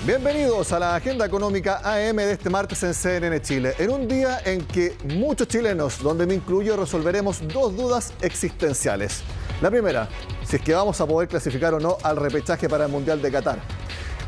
Bienvenidos a la Agenda Económica AM de este martes en CNN Chile. En un día en que muchos chilenos, donde me incluyo, resolveremos dos dudas existenciales. La primera, si es que vamos a poder clasificar o no al repechaje para el Mundial de Qatar.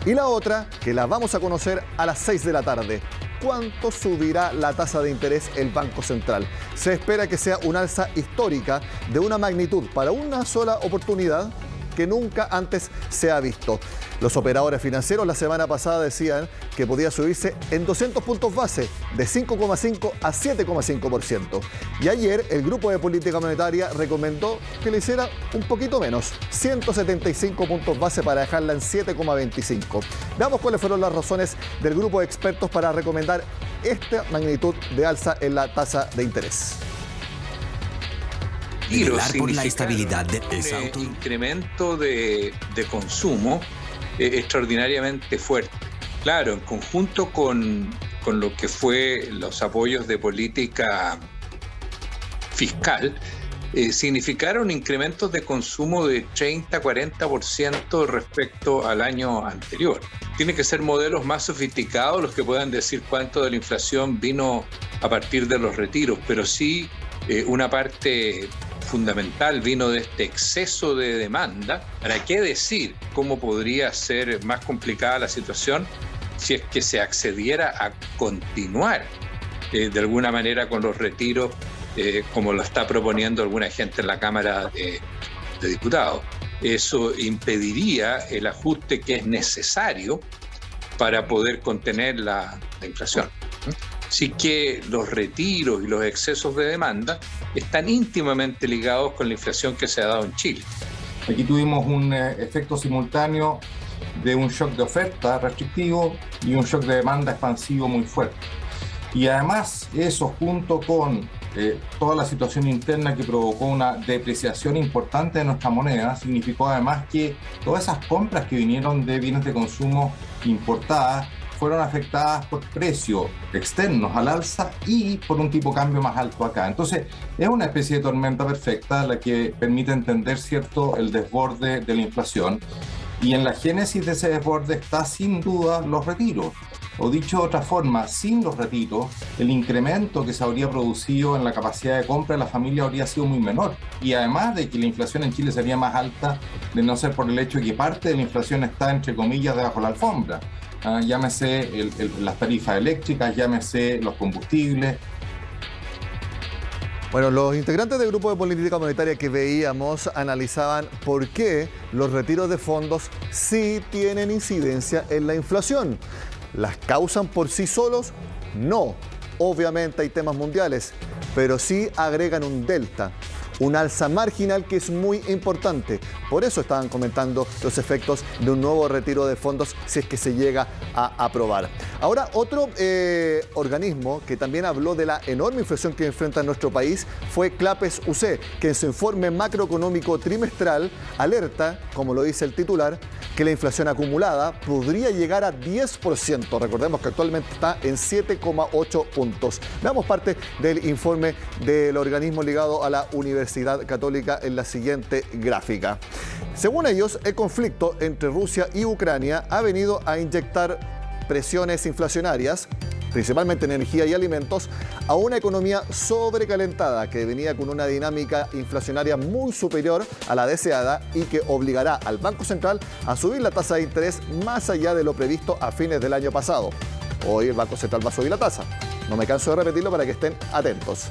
Y la otra, que la vamos a conocer a las 6 de la tarde. ¿Cuánto subirá la tasa de interés el Banco Central? Se espera que sea una alza histórica de una magnitud para una sola oportunidad que nunca antes se ha visto. Los operadores financieros la semana pasada decían que podía subirse en 200 puntos base, de 5,5 a 7,5%. Y ayer el Grupo de Política Monetaria recomendó que le hiciera un poquito menos, 175 puntos base para dejarla en 7,25. Veamos cuáles fueron las razones del grupo de expertos para recomendar esta magnitud de alza en la tasa de interés. Velar por la estabilidad de ese auto. Incremento de consumo extraordinariamente fuerte. Claro, en conjunto con lo que fue los apoyos de política fiscal, significaron incrementos de consumo de 30-40% respecto al año anterior. Tienen que ser modelos más sofisticados los que puedan decir cuánto de la inflación vino a partir de los retiros, pero sí una parte fundamental vino de este exceso de demanda. ¿Para qué decir cómo podría ser más complicada la situación si es que se accediera a continuar de alguna manera con los retiros como lo está proponiendo alguna gente en la Cámara de Diputados? Eso impediría el ajuste que es necesario para poder contener la inflación. Así que los retiros y los excesos de demanda están íntimamente ligados con la inflación que se ha dado en Chile. Aquí tuvimos un efecto simultáneo de un shock de oferta restrictivo y un shock de demanda expansivo muy fuerte. Y además eso, junto con toda la situación interna que provocó una depreciación importante de nuestra moneda, significó además que todas esas compras que vinieron de bienes de consumo importadas fueron afectadas por precios externos al alza y por un tipo de cambio más alto acá. Entonces, es una especie de tormenta perfecta la que permite entender, ¿cierto?, el desborde de la inflación. Y en la génesis de ese desborde está sin duda los retiros. O dicho de otra forma, sin los retiros, el incremento que se habría producido en la capacidad de compra de la familia habría sido muy menor. Y además de que la inflación en Chile sería más alta, de no ser por el hecho de que parte de la inflación está, entre comillas, debajo de la alfombra. Llámese las tarifas eléctricas, llámese los combustibles. Bueno, los integrantes del Grupo de Política Monetaria que veíamos analizaban por qué los retiros de fondos sí tienen incidencia en la inflación. ¿Las causan por sí solos? No. Obviamente hay temas mundiales, pero sí agregan un delta, un alza marginal que es muy importante. Por eso estaban comentando los efectos de un nuevo retiro de fondos si es que se llega a aprobar. Ahora, otro organismo que también habló de la enorme inflación que enfrenta nuestro país fue Clapes UC, que en su informe macroeconómico trimestral alerta, como lo dice el titular, que la inflación acumulada podría llegar a 10%. Recordemos que actualmente está en 7,8 puntos. Veamos parte del informe del organismo ligado a la Universidad Católica en la siguiente gráfica. Según ellos, el conflicto entre Rusia y Ucrania ha venido a inyectar presiones inflacionarias, principalmente en energía y alimentos, a una economía sobrecalentada que venía con una dinámica inflacionaria muy superior a la deseada y que obligará al Banco Central a subir la tasa de interés más allá de lo previsto a fines del año pasado. Hoy el Banco Central va a subir la tasa. No me canso de repetirlo para que estén atentos.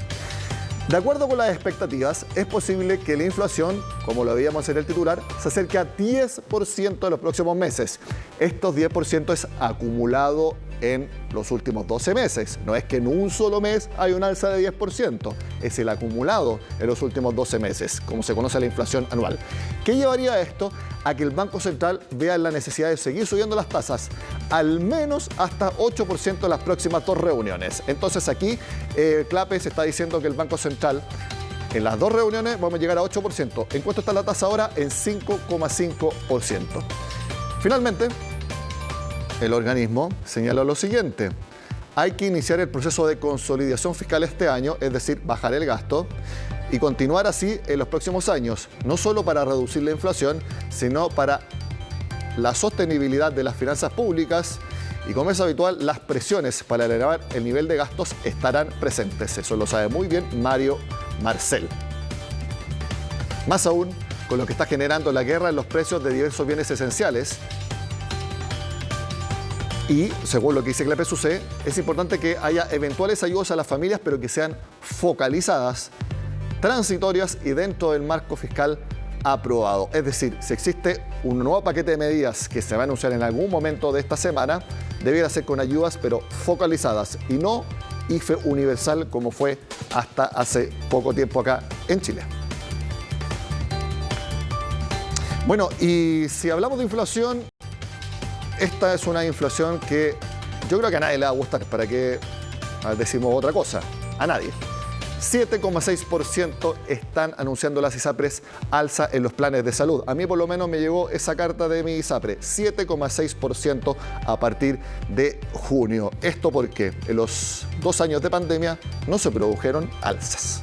De acuerdo con las expectativas, es posible que la inflación, como lo veíamos en el titular, se acerque a 10% en los próximos meses. Estos 10% es acumulado en los últimos 12 meses. No es que en un solo mes hay un alza de 10%, es el acumulado en los últimos 12 meses, como se conoce la inflación anual. ¿Qué llevaría esto? A que el Banco Central vea la necesidad de seguir subiendo las tasas, al menos hasta 8% en las próximas 2 reuniones. Entonces aquí Clapes está diciendo que el Banco Central en las 2 reuniones vamos a llegar a 8%. ¿En cuánto está la tasa ahora? En 5,5%. Finalmente, el organismo señala lo siguiente: hay que iniciar el proceso de consolidación fiscal este año, es decir, bajar el gasto, y continuar así en los próximos años, no solo para reducir la inflación, sino para la sostenibilidad de las finanzas públicas y, como es habitual, las presiones para elevar el nivel de gastos estarán presentes. Eso lo sabe muy bien Mario Marcel. Más aún, con lo que está generando la guerra en los precios de diversos bienes esenciales. Y, según lo que dice Clepe Sucé, es importante que haya eventuales ayudas a las familias, pero que sean focalizadas, transitorias y dentro del marco fiscal aprobado. Es decir, si existe un nuevo paquete de medidas que se va a anunciar en algún momento de esta semana, debiera ser con ayudas, pero focalizadas y no IFE universal como fue hasta hace poco tiempo acá en Chile. Bueno, y si hablamos de inflación, esta es una inflación que yo creo que a nadie le va a gustar. ¿Para qué decimos otra cosa? A nadie. 7,6% están anunciando las ISAPRES alza en los planes de salud. A mí por lo menos me llegó esa carta de mi ISAPRE, 7,6% a partir de junio. ¿Esto porque en los 2 años de pandemia no se produjeron alzas?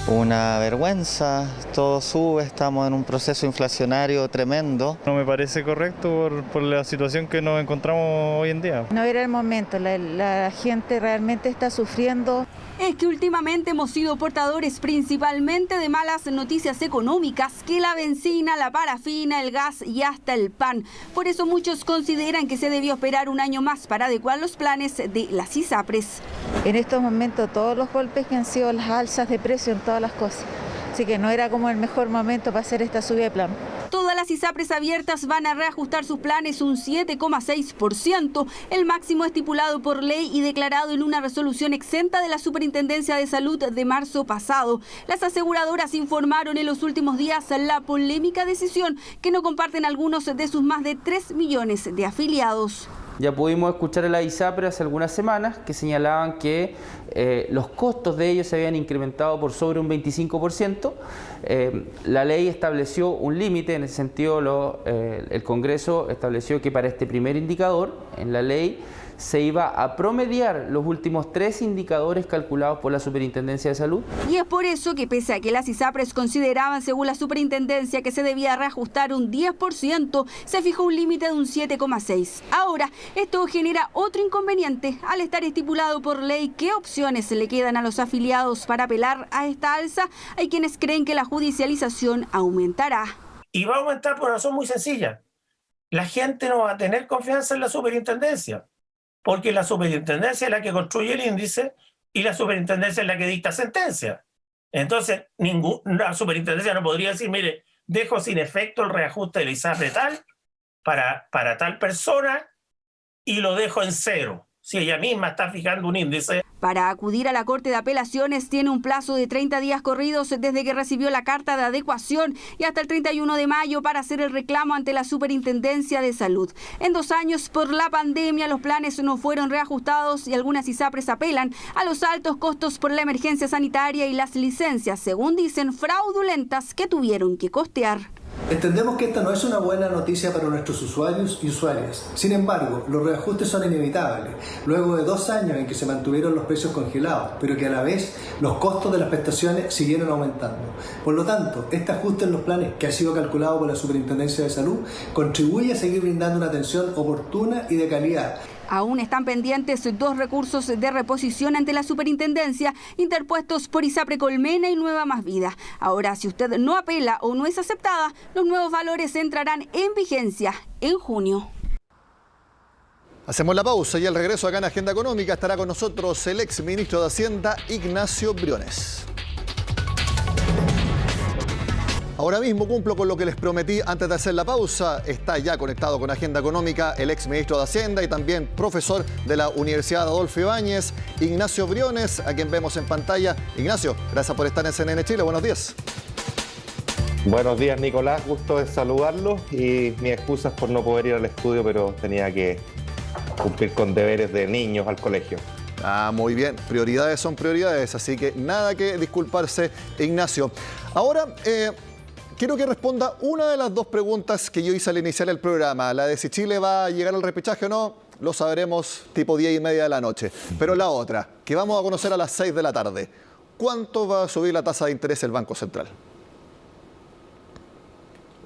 Una vergüenza, todo sube, estamos en un proceso inflacionario tremendo. No me parece correcto por la situación que nos encontramos hoy en día. No era el momento, la gente realmente está sufriendo. Es que últimamente hemos sido portadores principalmente de malas noticias económicas, que la benzina, la parafina, el gas y hasta el pan. Por eso muchos consideran que se debió esperar un año más para adecuar los planes de las ISAPRES. En estos momentos todos los golpes que han sido las alzas de precio en todas las cosas. Así que no era como el mejor momento para hacer esta subida de plan. Todas las ISAPRES abiertas van a reajustar sus planes un 7,6%, el máximo estipulado por ley y declarado en una resolución exenta de la Superintendencia de Salud de marzo pasado. Las aseguradoras informaron en los últimos días la polémica decisión que no comparten algunos de sus más de 3 millones de afiliados. Ya pudimos escuchar a la ISAPRE hace algunas semanas que señalaban que los costos de ellos se habían incrementado por sobre un 25%. La ley estableció un límite, en ese sentido el Congreso estableció que para este primer indicador en la ley se iba a promediar los últimos 3 indicadores calculados por la Superintendencia de Salud. Y es por eso que pese a que las ISAPRES consideraban, según la Superintendencia, que se debía reajustar un 10%, se fijó un límite de un 7,6%. Ahora, esto genera otro inconveniente. Al estar estipulado por ley qué opciones le quedan a los afiliados para apelar a esta alza, hay quienes creen que la judicialización aumentará. Y va a aumentar por una razón muy sencilla. La gente no va a tener confianza en la Superintendencia, porque la Superintendencia es la que construye el índice y la Superintendencia es la que dicta sentencia. Entonces, la Superintendencia no podría decir, mire, dejo sin efecto el reajuste del ISAPRE tal para tal persona y lo dejo en 0. Si ella misma está fijando un índice. Para acudir a la Corte de Apelaciones tiene un plazo de 30 días corridos desde que recibió la carta de adecuación y hasta el 31 de mayo para hacer el reclamo ante la Superintendencia de Salud. En 2 años, por la pandemia, los planes no fueron reajustados y algunas ISAPRES apelan a los altos costos por la emergencia sanitaria y las licencias, según dicen, fraudulentas que tuvieron que costear. Entendemos que esta no es una buena noticia para nuestros usuarios y usuarias. Sin embargo, los reajustes son inevitables, luego de 2 años en que se mantuvieron los precios congelados, pero que a la vez los costos de las prestaciones siguieron aumentando. Por lo tanto, este ajuste en los planes, que ha sido calculado por la Superintendencia de Salud, contribuye a seguir brindando una atención oportuna y de calidad. Aún están pendientes 2 recursos de reposición ante la Superintendencia interpuestos por ISAPRE Colmena y Nueva Más Vida. Ahora, si usted no apela o no es aceptada, los nuevos valores entrarán en vigencia en junio. Hacemos la pausa y al regreso acá en Agenda Económica estará con nosotros el ex ministro de Hacienda, Ignacio Briones. Ahora mismo cumplo con lo que les prometí antes de hacer la pausa. Está ya conectado con Agenda Económica el ex ministro de Hacienda y también profesor de la Universidad Adolfo Ibáñez, Ignacio Briones, a quien vemos en pantalla. Ignacio, gracias por estar en CNN Chile. Buenos días. Buenos días, Nicolás. Gusto de saludarlos y mis excusas por no poder ir al estudio, pero tenía que cumplir con deberes de niños al colegio. Muy bien. Prioridades son prioridades, así que nada que disculparse, Ignacio. Ahora, quiero que responda una de las 2 preguntas que yo hice al iniciar el programa. La de si Chile va a llegar al repechaje o no, lo sabremos tipo 10:30 de la noche. Pero la otra, que vamos a conocer a las 6 de la tarde. ¿Cuánto va a subir la tasa de interés del Banco Central?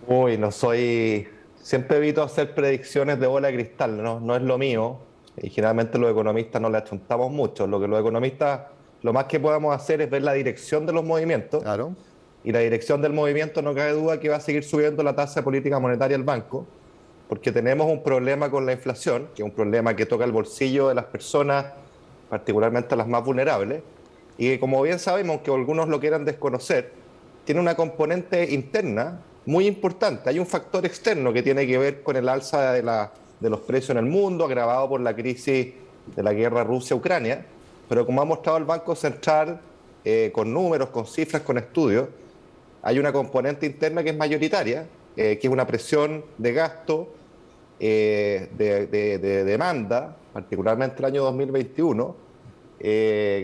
Uy, no soy siempre evito hacer predicciones de bola de cristal, no es lo mío, y generalmente los economistas no le achuntamos mucho. Lo que los economistas, lo más que podemos hacer es ver la dirección de los movimientos. Claro. Y la dirección del movimiento, no cabe duda que va a seguir subiendo la tasa de política monetaria del banco, porque tenemos un problema con la inflación, que es un problema que toca el bolsillo de las personas, particularmente a las más vulnerables, y que, como bien sabemos, que algunos lo quieran desconocer, tiene una componente interna muy importante. Hay un factor externo que tiene que ver con el alza de los precios en el mundo, agravado por la crisis de la guerra Rusia-Ucrania, pero como ha mostrado el Banco Central, con números, con cifras, con estudios, hay una componente interna que es mayoritaria, que es una presión de gasto, de demanda, particularmente el año 2021,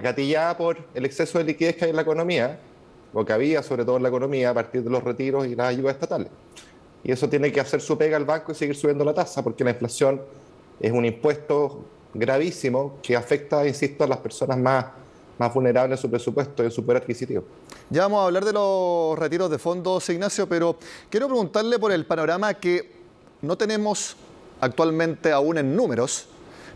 gatillada por el exceso de liquidez que hay en la economía, o que había sobre todo en la economía a partir de los retiros y las ayudas estatales. Y eso tiene que hacer su pega al banco y seguir subiendo la tasa, porque la inflación es un impuesto gravísimo que afecta, insisto, a las personas más vulnerables en su presupuesto y en su poder adquisitivo. Ya vamos a hablar de los retiros de fondos, Ignacio, pero quiero preguntarle por el panorama que no tenemos actualmente aún en números,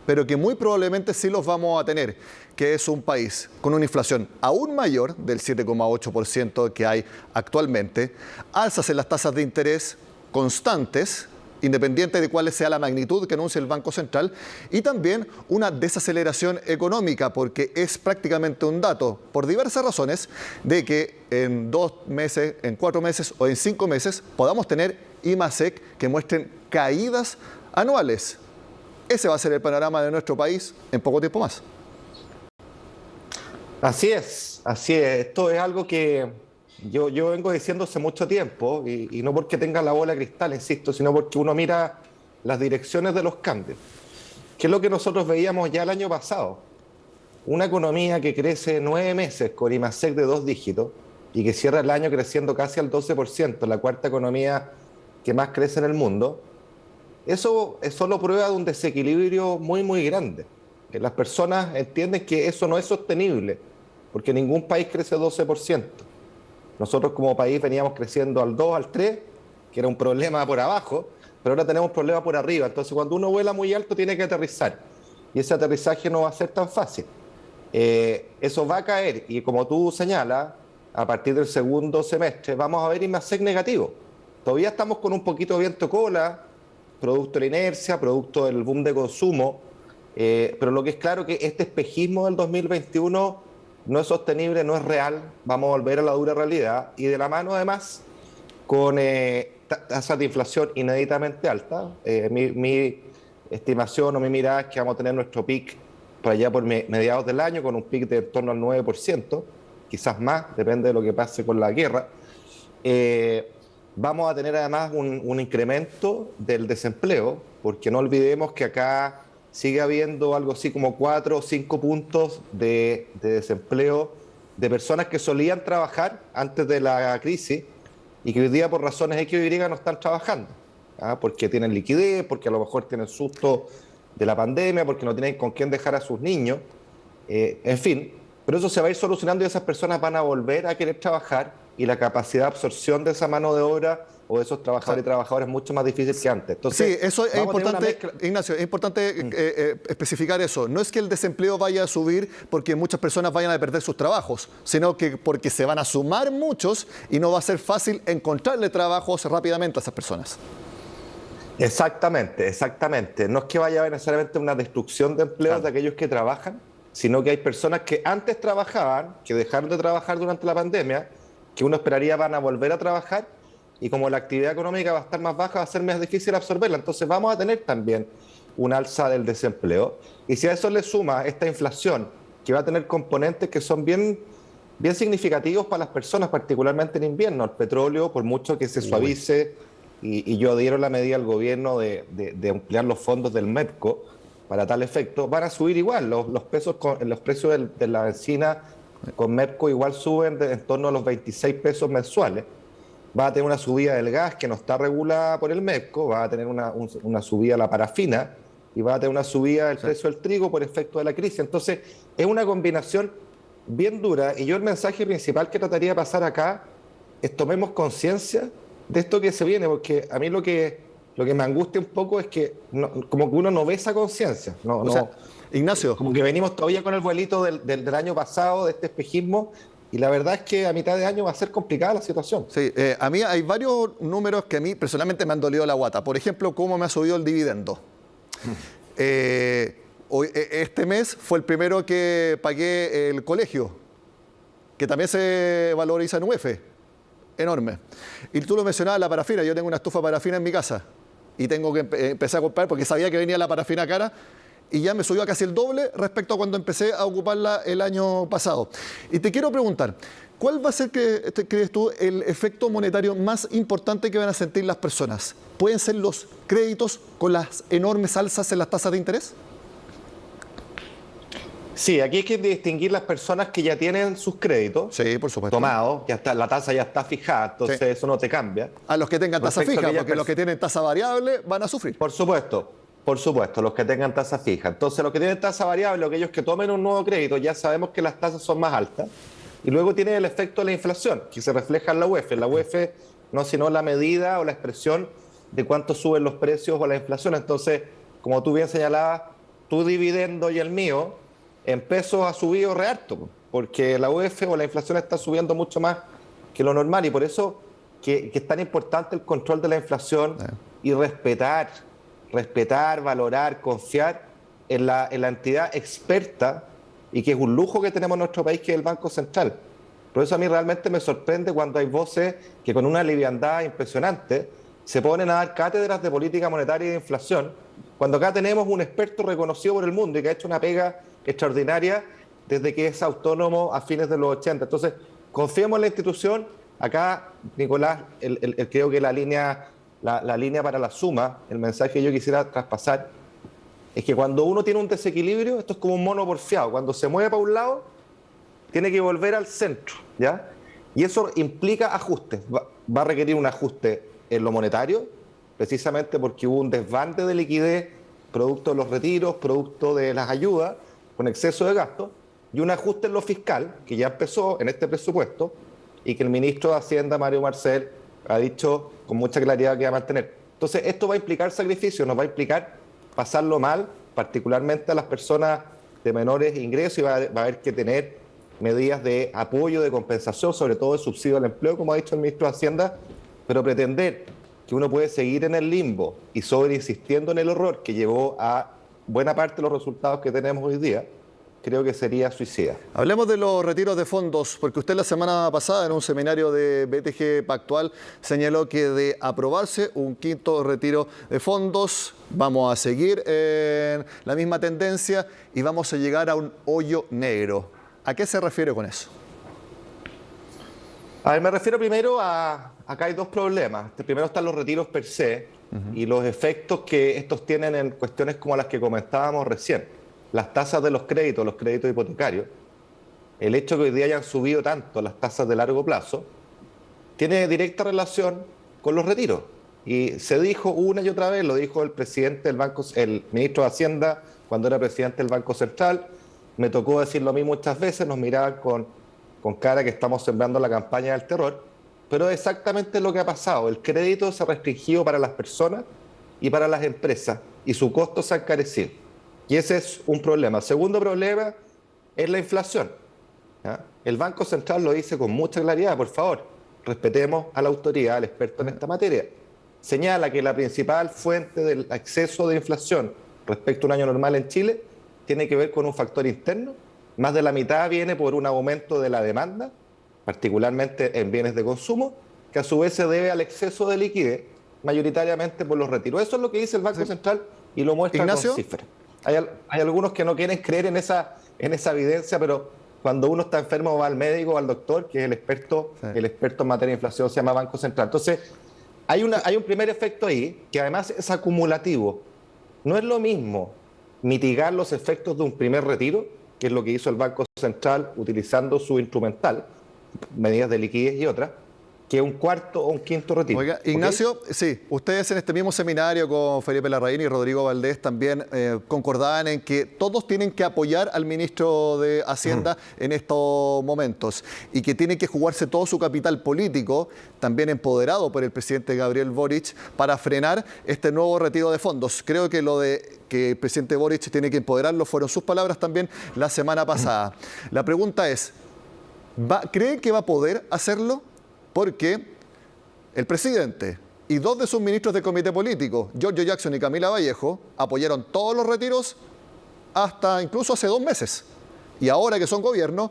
pero que muy probablemente sí los vamos a tener, que es un país con una inflación aún mayor del 7,8% que hay actualmente, alzas en las tasas de interés constantes, independiente de cuál sea la magnitud que anuncie el Banco Central, y también una desaceleración económica, porque es prácticamente un dato, por diversas razones, de que en 2 meses, en 4 meses o en 5 meses podamos tener IMASEC que muestren caídas anuales. Ese va a ser el panorama de nuestro país en poco tiempo más. Así es, así es. Esto es algo que yo vengo diciendo hace mucho tiempo, y no porque tenga la bola de cristal, insisto, sino porque uno mira las direcciones de los cambios, que es lo que nosotros veíamos ya el año pasado. Una economía que crece 9 meses con IMASEC de 2 dígitos y que cierra el año creciendo casi al 12%, la cuarta economía que más crece en el mundo. Eso es solo prueba de un desequilibrio muy, muy grande. Que las personas entienden que eso no es sostenible, porque ningún país crece 12%. Nosotros como país veníamos creciendo al 2, al 3, que era un problema por abajo, pero ahora tenemos un problema por arriba. Entonces, cuando uno vuela muy alto, tiene que aterrizar. Y ese aterrizaje no va a ser tan fácil. Eso va a caer, y como tú señalas, a partir del segundo semestre vamos a ver IMASEC negativo. Todavía estamos con un poquito de viento cola, producto de la inercia, producto del boom de consumo, pero lo que es claro es que este espejismo del 2021 no es sostenible, no es real, vamos a volver a la dura realidad, y de la mano además con tasas de inflación inéditamente altas. Mi estimación o mi mirada es que vamos a tener nuestro pic por allá por mediados del año, con un pic de en torno al 9%, quizás más, depende de lo que pase con la guerra. Vamos a tener además un incremento del desempleo, porque no olvidemos que acá sigue habiendo algo así como 4 o 5 puntos de desempleo de personas que solían trabajar antes de la crisis y que hoy día por razones X o Y no están trabajando, porque tienen liquidez, porque a lo mejor tienen susto de la pandemia, porque no tienen con quién dejar a sus niños, en fin. Pero eso se va a ir solucionando y esas personas van a volver a querer trabajar, y la capacidad de absorción de esa mano de obra o de esos trabajadores y trabajadoras es mucho más difícil que antes. Entonces, sí, eso es importante, Ignacio, es importante especificar eso. No es que el desempleo vaya a subir porque muchas personas vayan a perder sus trabajos, sino que porque se van a sumar muchos y no va a ser fácil encontrarle trabajos rápidamente a esas personas. Exactamente, exactamente. No es que vaya a haber necesariamente una destrucción de empleos de aquellos que trabajan, sino que hay personas que antes trabajaban, que dejaron de trabajar durante la pandemia, que uno esperaría van a volver a trabajar, y como la actividad económica va a estar más baja, va a ser más difícil absorberla. Entonces vamos a tener también un alza del desempleo. Y si a eso le suma esta inflación, que va a tener componentes que son bien significativos para las personas, particularmente en invierno. El petróleo, por mucho que se suavice, y yo adhiero a la medida del gobierno de ampliar los fondos del MEPCO para tal efecto, van a subir igual. Los precios de la benzina con MEPCO igual suben en torno a los 26 pesos mensuales. Va a tener una subida del gas que no está regulada por el MEPCO, va a tener una subida de la parafina, y va a tener una subida del precio del trigo por efecto de la crisis. Entonces, es una combinación bien dura, y yo el mensaje principal que trataría de pasar acá es tomemos conciencia de esto que se viene, porque a mí lo que lo que me angustia un poco es que como que uno no ve esa conciencia. O sea, Ignacio. Como que venimos todavía con el vuelito del año pasado, de este espejismo, y la verdad es que a mitad de año va a ser complicada la situación. Sí, a mí hay varios números que a mí personalmente me han dolido la guata. Por ejemplo, cómo me ha subido el dividendo. Este mes fue el primero que pagué el colegio, que también se valoriza en UF. Enorme. Y tú lo mencionabas, la parafina. Yo tengo una estufa parafina en mi casa y tengo que empezar a comprar porque sabía que venía la parafina cara y ya me subió a casi el doble respecto a cuando empecé a ocuparla el año pasado. Y te quiero preguntar, ¿cuál va a ser, crees tú, el efecto monetario más importante que van a sentir las personas? ¿Pueden ser los créditos con las enormes alzas en las tasas de interés? Sí, aquí hay que distinguir las personas que ya tienen sus créditos por supuesto, tomados, ya está, la tasa ya está fijada, entonces eso no te cambia. A los que tengan tasa fija, porque los que tienen tasa variable van a sufrir. Por supuesto, los que tengan tasa fija. Entonces, los que tienen tasa variable, aquellos que tomen un nuevo crédito, ya sabemos que las tasas son más altas. Y luego tiene el efecto de la inflación, que se refleja en la UF. La UF no es sino la medida o la expresión de cuánto suben los precios o la inflación. Entonces, como tú bien señalabas, tu dividendo y el mío en pesos ha subido re harto, porque la UF o la inflación está subiendo mucho más que lo normal, y por eso que es tan importante el control de la inflación y respetar, valorar, confiar en la entidad experta, y que es un lujo que tenemos en nuestro país, que es el Banco Central. Por eso a mí realmente me sorprende cuando hay voces que con una liviandad impresionante se ponen a dar cátedras de política monetaria y de inflación, cuando acá tenemos un experto reconocido por el mundo y que ha hecho una pega extraordinaria desde que es autónomo a fines de los 80. Entonces, confiemos en la institución. Acá, Nicolás, creo que la línea para la suma, el mensaje que yo quisiera traspasar, es que cuando uno tiene un desequilibrio, esto es como un mono porfiado. Cuando se mueve para un lado, tiene que volver al centro, ¿ya? Y eso implica ajustes. Va a requerir un ajuste en lo monetario, precisamente porque hubo un desbande de liquidez producto de los retiros, producto de las ayudas, con exceso de gasto, y un ajuste en lo fiscal, que ya empezó en este presupuesto, y que el ministro de Hacienda, Mario Marcel, ha dicho con mucha claridad que va a mantener. Entonces, esto va a implicar sacrificios, nos va a implicar pasarlo mal, particularmente a las personas de menores ingresos, y va a haber que tener medidas de apoyo, de compensación, sobre todo de subsidio al empleo, como ha dicho el ministro de Hacienda, pero pretender que uno puede seguir en el limbo y sobre insistiendo en el horror que llevó a buena parte de los resultados que tenemos hoy día, creo que sería suicida. Hablemos de los retiros de fondos, porque usted la semana pasada en un seminario de BTG Pactual señaló que de aprobarse un quinto retiro de fondos, vamos a seguir en la misma tendencia y vamos a llegar a un hoyo negro. ¿A qué se refiere con eso? A ver, me refiero primero a... Acá hay dos problemas. Primero están los retiros per se y los efectos que estos tienen en cuestiones como las que comentábamos recién. Las tasas de los créditos hipotecarios, el hecho que hoy día hayan subido tanto las tasas de largo plazo, tiene directa relación con los retiros. Y se dijo una y otra vez, lo dijo el presidente del banco, el ministro de Hacienda cuando era presidente del Banco Central, me tocó decirlo a mí muchas veces, nos miraban con cara que estamos sembrando la campaña del terror, pero es exactamente lo que ha pasado. El crédito se ha restringido para las personas y para las empresas, y su costo se ha encarecido. Y ese es un problema. Segundo problema es la inflación, ¿ya? El Banco Central lo dice con mucha claridad, por favor, respetemos a la autoridad, al experto en esta materia. Señala que la principal fuente del exceso de inflación respecto a un año normal en Chile tiene que ver con un factor interno. Más de la mitad viene por un aumento de la demanda, particularmente en bienes de consumo, que a su vez se debe al exceso de liquidez, mayoritariamente por los retiros. Eso es lo que dice el Banco Central y lo muestra Ignacio, con cifras. Hay algunos que no quieren creer en esa evidencia, pero cuando uno está enfermo va al médico o al doctor, que es el experto en materia de inflación, se llama Banco Central. Entonces, hay un primer efecto ahí, que además es acumulativo. No es lo mismo mitigar los efectos de un primer retiro, que es lo que hizo el Banco Central utilizando su instrumental, medidas de liquidez y otras, que un cuarto o un quinto retiro. Oiga, Ignacio, sí, ustedes en este mismo seminario con Felipe Larraín y Rodrigo Valdés también concordaban en que todos tienen que apoyar al ministro de Hacienda en estos momentos y que tiene que jugarse todo su capital político, también empoderado por el presidente Gabriel Boric, para frenar este nuevo retiro de fondos. Creo que lo de que el presidente Boric tiene que empoderarlo fueron sus palabras también la semana pasada. La pregunta es, ¿creen que va a poder hacerlo? Porque el presidente y dos de sus ministros de comité político, Giorgio Jackson y Camila Vallejo, apoyaron todos los retiros hasta incluso hace 2 meses. Y ahora que son gobierno,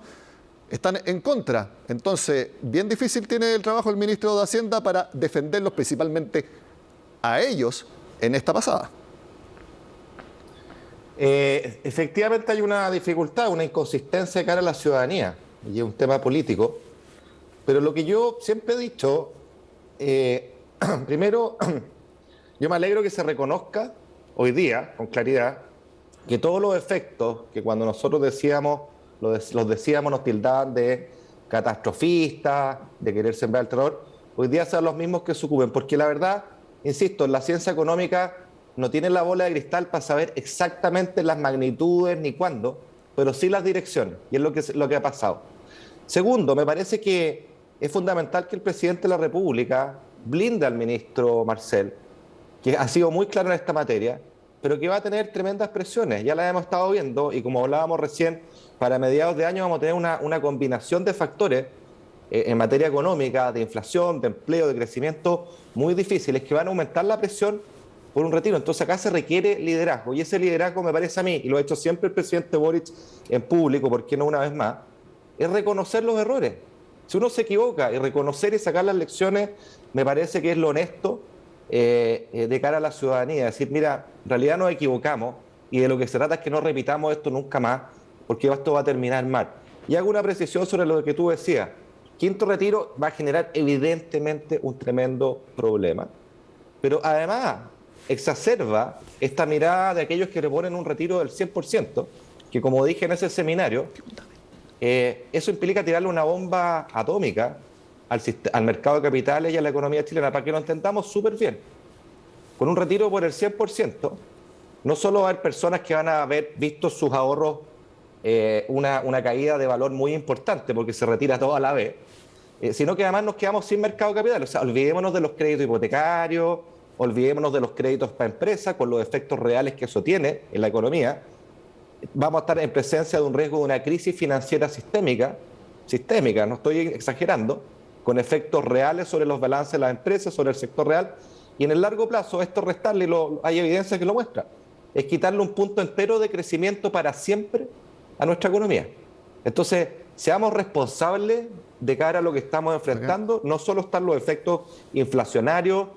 están en contra. Entonces, bien difícil tiene el trabajo el ministro de Hacienda para defenderlos principalmente a ellos en esta pasada. Efectivamente hay una dificultad, una inconsistencia de cara a la ciudadanía y es un tema político. Pero lo que yo siempre he dicho, primero, yo me alegro que se reconozca hoy día, con claridad, que todos los efectos que cuando nosotros decíamos, los decíamos, nos tildaban de catastrofistas, de querer sembrar el terror, hoy día sean los mismos que se ocupen. Porque la verdad, insisto, la ciencia económica no tiene la bola de cristal para saber exactamente las magnitudes ni cuándo, pero sí las direcciones, y es lo que ha pasado. Segundo, me parece que es fundamental que el presidente de la República blinde al ministro Marcel, que ha sido muy claro en esta materia, pero que va a tener tremendas presiones. Ya las hemos estado viendo y como hablábamos recién, para mediados de año vamos a tener una combinación de factores en materia económica, de inflación, de empleo, de crecimiento, muy difíciles, que van a aumentar la presión por un retiro. Entonces acá se requiere liderazgo, y ese liderazgo me parece a mí, y lo ha hecho siempre el presidente Boric en público, ¿por qué no una vez más?, es reconocer los errores. Si uno se equivoca, y reconocer y sacar las lecciones, me parece que es lo honesto de cara a la ciudadanía. Decir, mira, en realidad nos equivocamos y de lo que se trata es que no repitamos esto nunca más, porque esto va a terminar mal. Y hago una precisión sobre lo que tú decías. Quinto retiro va a generar evidentemente un tremendo problema, pero además exacerba esta mirada de aquellos que le ponen un retiro del 100%, que como dije en ese seminario, eso implica tirarle una bomba atómica al mercado de capitales y a la economía chilena, para que lo entendamos súper bien. Con un retiro por el 100%, no solo va a haber personas que van a haber visto sus ahorros una caída de valor muy importante, porque se retira todo a la vez, sino que además nos quedamos sin mercado de capitales. O sea, olvidémonos de los créditos hipotecarios, olvidémonos de los créditos para empresas, con los efectos reales que eso tiene en la economía. Vamos a estar en presencia de un riesgo de una crisis financiera sistémica, no estoy exagerando, con efectos reales sobre los balances de las empresas, sobre el sector real, y en el largo plazo esto restarle, hay evidencia que lo muestra, es quitarle un punto entero de crecimiento para siempre a nuestra economía. Entonces, seamos responsables de cara a lo que estamos enfrentando. No solo están los efectos inflacionarios,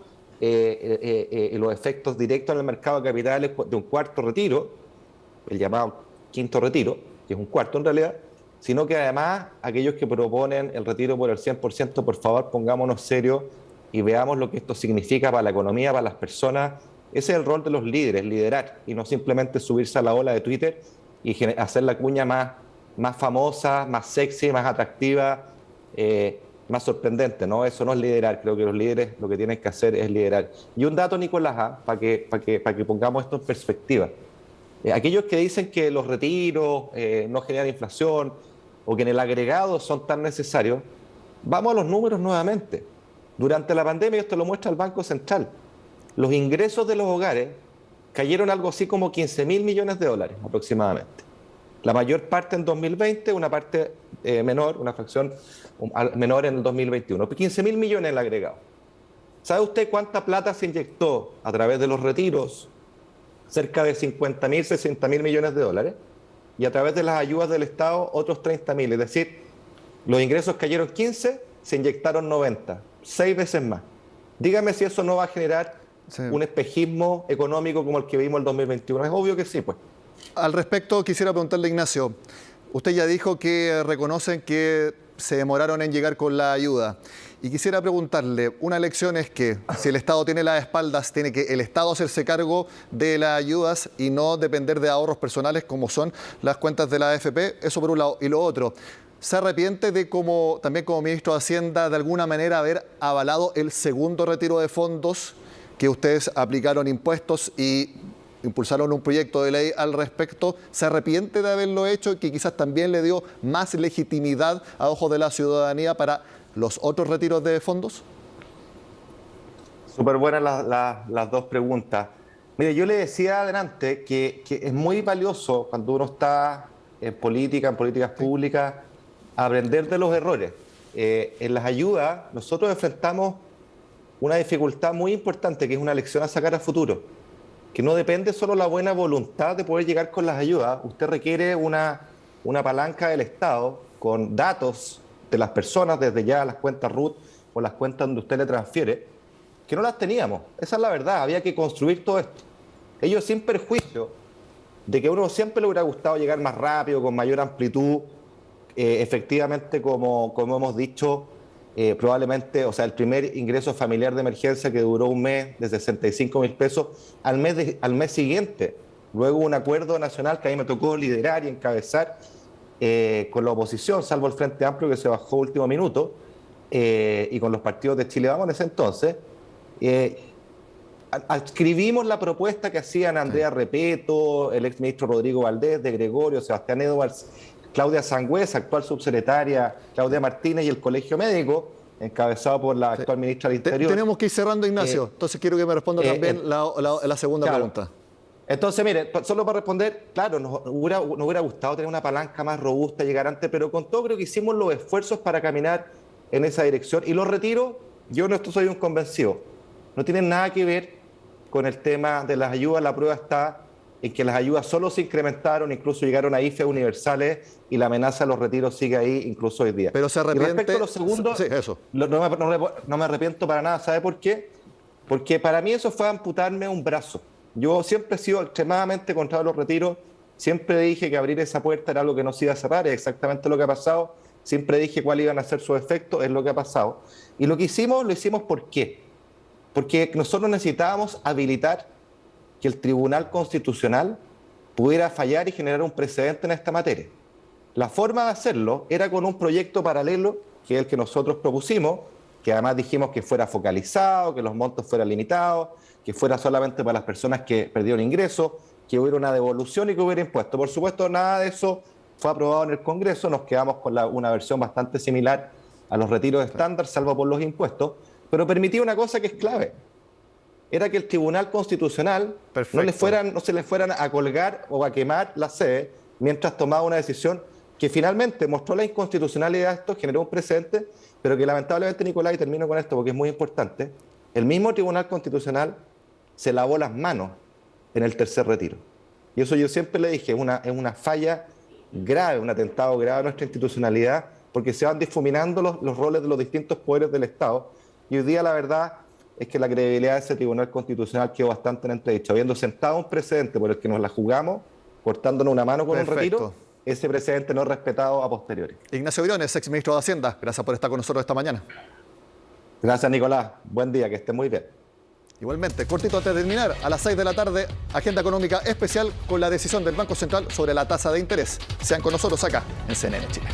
los efectos directos en el mercado de capitales de un cuarto retiro, el llamado quinto retiro, que es un cuarto en realidad, sino que además aquellos que proponen el retiro por el 100%, por favor pongámonos serios y veamos lo que esto significa para la economía, para las personas. Ese es el rol de los líderes, liderar, y no simplemente subirse a la ola de Twitter y hacer la cuña más famosa, más sexy, más atractiva, más sorprendente, ¿no? Eso no es liderar. Creo que los líderes lo que tienen que hacer es liderar. Y un dato, Nicolás, para que pongamos esto en perspectiva. Aquellos que dicen que los retiros no generan inflación o que en el agregado son tan necesarios, vamos a los números nuevamente. Durante la pandemia, esto lo muestra el Banco Central, los ingresos de los hogares cayeron algo así como 15.000 millones de dólares aproximadamente. La mayor parte en 2020, una parte menor, una fracción menor en el 2021. 15.000 millones en el agregado. ¿Sabe usted cuánta plata se inyectó a través de los retiros? Cerca de 50.000, 60.000 millones de dólares, y a través de las ayudas del Estado otros 30.000, es decir, los ingresos cayeron 15, se inyectaron 90, 6 veces más. Dígame si eso no va a generar un espejismo económico como el que vimos en el 2021. Es obvio que sí, pues. Al respecto, quisiera preguntarle, Ignacio, usted ya dijo que reconocen que se demoraron en llegar con la ayuda. Y quisiera preguntarle, una lección es que si el Estado tiene las espaldas, tiene que el Estado hacerse cargo de las ayudas y no depender de ahorros personales como son las cuentas de la AFP. Eso por un lado. Y lo otro, ¿Se arrepiente de también como ministro de Hacienda, de alguna manera haber avalado el segundo retiro de fondos, que ustedes aplicaron impuestos y impulsaron un proyecto de ley al respecto? ¿Se arrepiente de haberlo hecho y que quizás también le dio más legitimidad a ojos de la ciudadanía para los otros retiros de fondos? Súper buenas las dos preguntas. Mire, yo le decía adelante que es muy valioso cuando uno está en políticas públicas, aprender de los errores. En las ayudas nosotros enfrentamos una dificultad muy importante, que es una lección a sacar a futuro, que no depende solo de la buena voluntad de poder llegar con las ayudas. Usted requiere una palanca del Estado con datos de las personas, desde ya las cuentas RUT o las cuentas donde usted le transfiere, que no las teníamos. Esa es la verdad, había que construir todo esto. Ello sin perjuicio de que a uno siempre le hubiera gustado llegar más rápido, con mayor amplitud. Efectivamente, como hemos dicho, probablemente, o sea, el primer ingreso familiar de emergencia, que duró un mes, de 65.000 pesos, al mes siguiente. Luego un acuerdo nacional que a mí me tocó liderar y encabezar con la oposición, salvo el Frente Amplio, que se bajó último minuto, y con los partidos de Chile Vamos en ese entonces. Escribimos la propuesta que hacían Andrea Repeto, el exministro Rodrigo Valdés, de Gregorio, Sebastián Edwards, Claudia Sangüesa, actual subsecretaria, Claudia Martínez y el Colegio Médico, encabezado por la actual ministra del Interior. Tenemos que ir cerrando, Ignacio. Entonces quiero que me responda también la segunda pregunta. Entonces, mire, solo para responder, claro, nos hubiera gustado tener una palanca más robusta, llegar antes, pero con todo creo que hicimos los esfuerzos para caminar en esa dirección. Y los retiros, yo no soy un convencido. No tienen nada que ver con el tema de las ayudas. La prueba está en que las ayudas solo se incrementaron, incluso llegaron a IFE universales, y la amenaza de los retiros sigue ahí incluso hoy día. Pero se arrepiente. Y respecto a los segundos, sí, eso. No me arrepiento para nada. ¿Sabe por qué? Porque para mí eso fue amputarme un brazo. Yo siempre he sido extremadamente contra los retiros, siempre dije que abrir esa puerta era algo que no se iba a cerrar, es exactamente lo que ha pasado, siempre dije cuáles iban a ser sus efectos, es lo que ha pasado. Y lo que hicimos, lo hicimos ¿por qué? Porque nosotros necesitábamos habilitar que el Tribunal Constitucional pudiera fallar y generar un precedente en esta materia. La forma de hacerlo era con un proyecto paralelo, que es el que nosotros propusimos, que además dijimos que fuera focalizado, que los montos fueran limitados, que fuera solamente para las personas que perdieron ingresos, que hubiera una devolución y que hubiera impuesto. Por supuesto, nada de eso fue aprobado en el Congreso, nos quedamos con una versión bastante similar a los retiros estándar, salvo por los impuestos, pero permitía una cosa que es clave, era que el Tribunal Constitucional no se le fueran a colgar o a quemar la sede mientras tomaba una decisión que finalmente mostró la inconstitucionalidad de esto, generó un precedente, pero que lamentablemente, Nicolás, y termino con esto porque es muy importante, el mismo Tribunal Constitucional se lavó las manos en el tercer retiro. Y eso yo siempre le dije, es una falla grave, un atentado grave a nuestra institucionalidad, porque se van difuminando los roles de los distintos poderes del Estado. Y hoy día la verdad es que la credibilidad de ese Tribunal Constitucional quedó bastante en entredicho. Habiendo sentado un precedente por el que nos la jugamos, cortándonos una mano con un retiro, ese precedente no es respetado a posteriori. Ignacio Briones, exministro de Hacienda, gracias por estar con nosotros esta mañana. Gracias, Nicolás. Buen día, que esté muy bien. Igualmente, cortito antes de terminar, a las 6 de la tarde, agenda económica especial con la decisión del Banco Central sobre la tasa de interés. Sean con nosotros acá en CNN Chile.